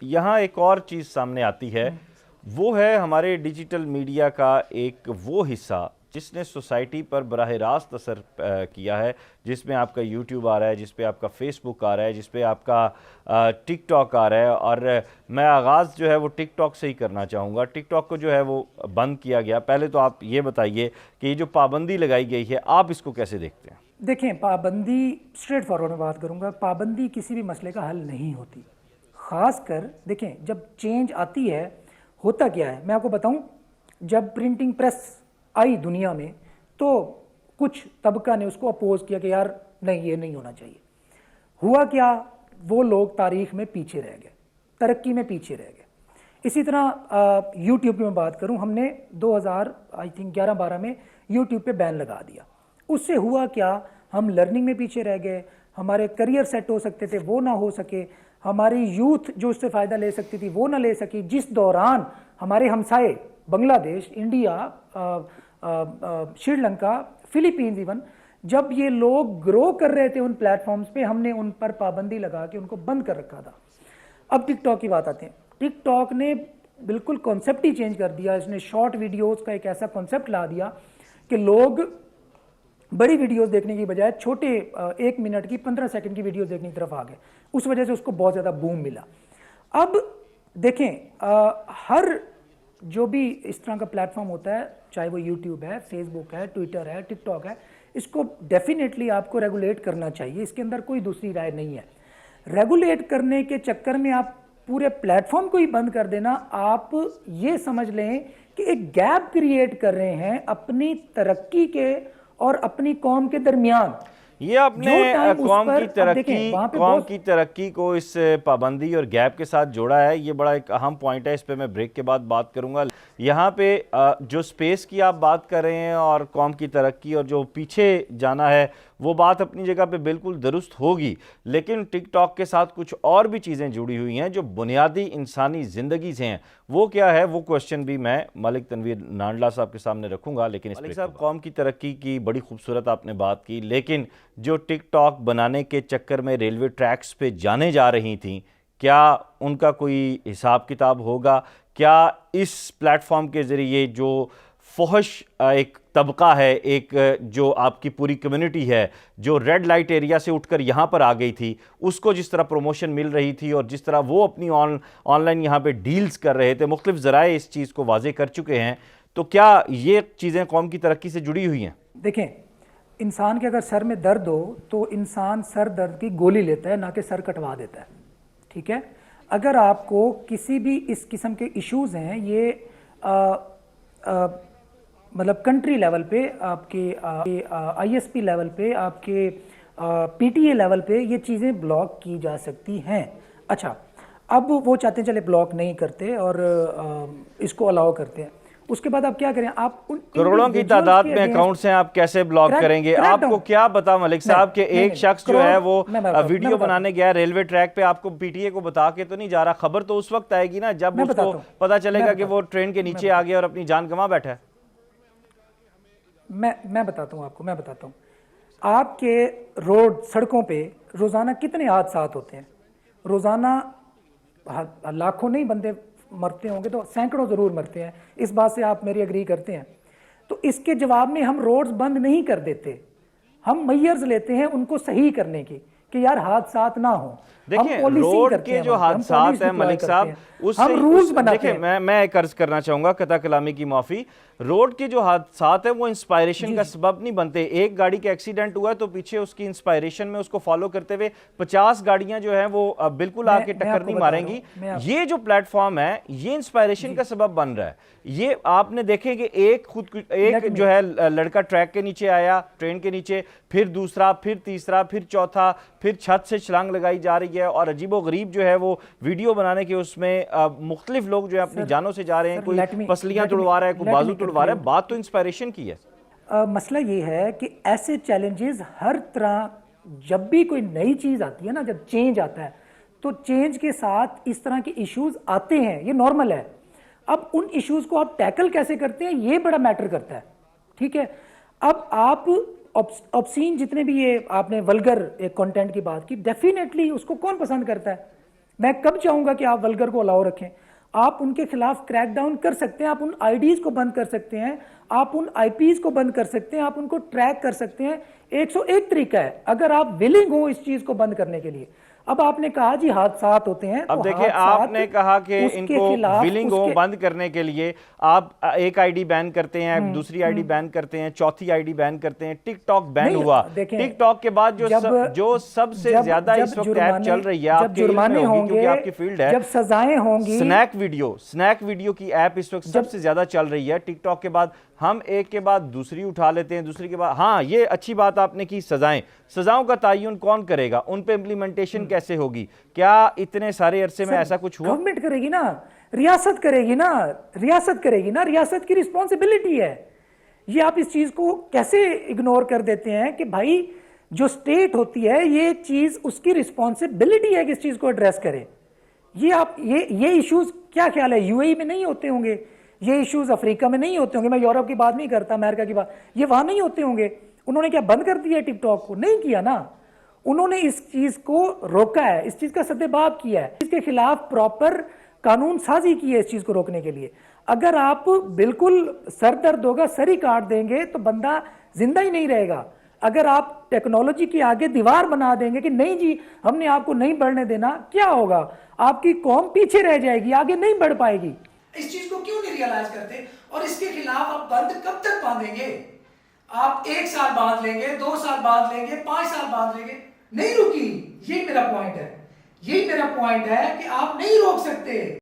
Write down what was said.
यहाँ एक और चीज़ सामने आती है, वो है हमारे डिजिटल मीडिया का एक वो हिस्सा जिसने सोसाइटी पर बराह रास्त असर किया है, जिसमें आपका यूट्यूब आ रहा है, जिस पे आपका फेसबुक आ रहा है, जिस पे आपका टिकटॉक आ रहा है। और मैं आगाज़ जो है वो टिकटॉक से ही करना चाहूँगा। टिकटॉक को जो है वो बंद किया गया। पहले तो आप ये बताइए कि ये जो पाबंदी लगाई गई है, आप इसको कैसे देखते हैं? देखें, पाबंदी स्ट्रेट फॉरवर्ड में बात करूंगा, पाबंदी किसी भी मसले का हल नहीं होती। ख़ासकर देखें, जब चेंज आती है, होता क्या है मैं आपको बताऊं। जब प्रिंटिंग प्रेस आई दुनिया में तो कुछ तबका ने उसको अपोज किया कि यार नहीं, ये नहीं होना चाहिए। हुआ क्या, वो लोग तारीख में पीछे रह गए, तरक्की में पीछे रह गए। इसी तरह यूट्यूब की मैं बात करूं, हमने 2000 आई थिंक 11-12 में यूट्यूब पे बैन लगा दिया। उससे हुआ क्या, हम लर्निंग में पीछे रह गए, हमारे करियर सेट हो सकते थे वो ना हो सके, हमारी यूथ जो उससे फ़ायदा ले सकती थी वो ना ले सकी। जिस दौरान हमारे हमसाए Bangladesh, India, Sri Lanka, Philippines even, जब ये लोग ग्रो कर रहे थे उन प्लेटफॉर्म्स पे, हमने उन पर पाबंदी लगा के उनको बंद कर रखा था। अब टिकटॉक की बात आते हैं। टिकटॉक ने बिल्कुल कॉन्सेप्ट ही चेंज कर दिया। इसने शॉर्ट वीडियोस का एक ऐसा कॉन्सेप्ट ला दिया कि लोग बड़ी वीडियोस देखने की बजाय छोटे 1 मिनट की 15 सेकंड की वीडियोस देखने की तरफ आ गए। उस वजह से उसको बहुत ज़्यादा बूम मिला। अब देखें, हर जो भी इस तरह का प्लेटफॉर्म होता है, चाहे वो यूट्यूब है, फेसबुक है, ट्विटर है, टिकटॉक है, इसको डेफिनेटली आपको रेगुलेट करना चाहिए। इसके अंदर कोई दूसरी राय नहीं है। रेगुलेट करने के चक्कर में आप पूरे प्लेटफॉर्म को ही बंद कर देना, आप ये समझ लें कि एक गैप क्रिएट कर रहे हैं अपनी तरक्की के और अपनी कौम के दरमियान। ये आपने कौम की तरक्की को इस पाबंदी और गैप के साथ जोड़ा है। ये बड़ा एक अहम पॉइंट है, इस पे मैं ब्रेक के बाद बात करूंगा। यहाँ पे जो स्पेस की आप बात कर रहे हैं और कौम की तरक्की और जो पीछे जाना है, वो बात अपनी जगह पे बिल्कुल दुरुस्त होगी, लेकिन टिकटॉक के साथ कुछ और भी चीज़ें जुड़ी हुई हैं जो बुनियादी इंसानी ज़िंदगी से हैं। वो क्या है, वो क्वेश्चन भी मैं मलिक तनवीर नांडला साहब के सामने रखूंगा। लेकिन मलिक साहब, कौम की तरक्की की बड़ी खूबसूरत आपने बात की, लेकिन जो टिकटॉक बनाने के चक्कर में रेलवे ट्रैक्स पे जाने जा रही थी, क्या उनका कोई हिसाब किताब होगा? क्या इस प्लेटफॉर्म के ज़रिए जो फहश एक तबका है, एक जो आपकी पूरी कम्युनिटी है जो रेड लाइट एरिया से उठकर यहाँ पर आ गई थी, उसको जिस तरह प्रमोशन मिल रही थी और जिस तरह वो अपनी ऑनलाइन यहाँ पे डील्स कर रहे थे, मुख्तलिफ ज़राए इस चीज़ को वाजे कर चुके हैं, तो क्या ये चीज़ें कौम की तरक्की से जुड़ी हुई हैं? देखें, इंसान के अगर सर में दर्द हो तो इंसान सर दर्द की गोली लेता है, ना कि सर कटवा देता है। ठीक है, अगर आपको किसी भी इस किस्म के इश्यूज़ हैं, ये मतलब कंट्री लेवल पे, आपके आईएसपी लेवल पे, आपके पीटीए लेवल पे ये चीज़ें ब्लॉक की जा सकती हैं। अच्छा, अब वो चाहते हैं चले ब्लॉक नहीं करते और इसको अलाउ करते हैं। उसके बाद आप क्या करें, आप उन करोड़ों की तादाद में अकाउंट्स हैं, आप कैसे ब्लॉक करेंगे? आपको क्या पता मलिक साहब के एक शख्स जो है वो वीडियो बनाने गया रेलवे ट्रैक पे, आपको पीटीए को बता के तो नहीं जा रहा। खबर तो उस वक्त आएगी ना जब उसको पता चलेगा कि वो ट्रेन के नीचे आ गया और अपनी जान गंवा बैठा है। मैं बताता हूँ आपको, मैं बताता हूँ। आपके रोड, सड़कों पे रोजाना कितने हादसा होते हैं? रोजाना लाखों नहीं बंदे मरते होंगे तो सैकड़ों जरूर मरते हैं। इस बात से आप मेरी एग्री करते हैं? तो इसके जवाब में हम रोड्स बंद नहीं कर देते, हम मेजर्स लेते हैं उनको सही करने की कि यार हादसात ना हो। देखिए, रोड के जो हादसात हैं मलिक साहब, उससे रूल्स बनाते हैं। मैं एक अर्ज करना चाहूंगा, कता कलामी की माफी। रोड के जो हादसात है वो इंस्पायरेशन का सबब नहीं बनते। एक गाड़ी का एक्सीडेंट हुआ है तो पीछे उसकी इंस्पायरेशन में उसको फॉलो करते हुए 50 गाड़ियां जो है वो बिल्कुल आके टक्कर नहीं मारेंगी। ये जो प्लेटफॉर्म है ये इंस्पायरेशन का सबब बन रहा है। ये आपने देखें कि एक जो है लड़का ट्रैक के नीचे आया, ट्रेन के नीचे, फिर दूसरा, फिर तीसरा, फिर चौथा, फिर छत से छलांग लगाई जा रही है और अजीबो गरीब जो है वो वीडियो बनाने के उसमें मुख्तलिफ लोग जो है अपनी जानों से जा रहे हैं। कोई पसलियां तुड़वा रहा है, कोई बाजू तुड़वा रहा है। बात तो इंस्पायरेशन की है। मसला ये है कि ऐसे चैलेंजेस हर तरह, जब भी कोई नई चीज आती है ना, जब चेंज आता है तो चेंज के साथ इस तरह के इश्यूज आते हैं, ये नॉर्मल है। अब उन इश्यूज को आप टैकल कैसे करते हैं ये बड़ा मैटर करता है। ठीक है, अब आप ऑब्सीन जितने भी ये आपने वल्गर एक कंटेंट की बात की, डेफिनेटली उसको कौन पसंद करता है? मैं कब चाहूंगा कि आप वल्गर को अलाउ रखें? आप उनके खिलाफ क्रैकडाउन कर सकते हैं, आप उन आईडीज को बंद कर सकते हैं, आप उन आईपीज को बंद कर सकते हैं, आप उनको ट्रैक कर सकते हैं। 101 तरीका है अगर आप विलिंग हो इस चीज को बंद करने के लिए। अब आपने कहा जी हादसात होते हैं, अब तो देखिए, हादसात आपने कहा कि उसके इनको खिलाफ विलिंग हो बंद करने के लिए आप एक आईडी बैन करते हैं, दूसरी आईडी बैन करते हैं, चौथी आईडी बैन करते हैं, टिकटॉक बैन नहीं, हुआ। देखें, टिकटॉक के बाद जो सबसे ज्यादा इस वक्त ऐप चल रही है, आपके इल्म में होगी क्योंकि आपकी फील्ड है, जब सजाएं होंगी, स्नैक वीडियो की ऐप इस वक्त सबसे ज्यादा चल रही है। टिकटॉक के बाद हम एक के बाद दूसरी उठा लेते हैं, दूसरी के बाद, हाँ ये अच्छी बात आपने की, सजाओं का तयन कौन करेगा, उन पे इम्प्लीमेंटेशन कैसे होगी? क्या इतने सारे अरसे में ऐसा कुछ हुआ? गवर्नमेंट करेगी ना, रियासत करेगी ना, रियासत करेगी ना, रियासत की रिस्पॉन्सिबिलिटी है। ये आप इस चीज को कैसे इग्नोर कर देते हैं कि भाई जो स्टेट होती है ये चीज उसकी रिस्पॉन्सिबिलिटी है कि इस चीज को एड्रेस करे। ये आप ये इश्यूज क्या ख्याल है यूएई में नहीं होते होंगे, ये इश्यूज अफ्रीका में नहीं होते होंगे, मैं यूरोप की बात नहीं करता, अमेरिका की बात, ये वहां नहीं होते होंगे। उन्होंने क्या बंद कर दिया टिकटॉक को? नहीं किया ना, उन्होंने इस चीज को रोका है, इस चीज का सद्देबाब किया है, इसके खिलाफ प्रॉपर कानून साजी की है इस चीज को रोकने के लिए। अगर आप बिल्कुल सर दर्द होगा सर ही काट देंगे तो बंदा जिंदा ही नहीं रहेगा। अगर आप टेक्नोलॉजी के आगे दीवार बना देंगे कि नहीं जी हमने आपको नहीं बढ़ने देना, क्या होगा? आपकी कौम पीछे रह जाएगी, आगे नहीं बढ़ पाएगी। इस चीज को क्यों नहीं रियलाइज करते? और इसके खिलाफ आप बंद कब तक बांधेंगे? आप 1 साल बांध लेंगे, 2 साल बांध लेंगे, 5 साल बांध लेंगे, नहीं रुकी। यही मेरा पॉइंट है, यही मेरा पॉइंट है कि आप नहीं रोक सकते।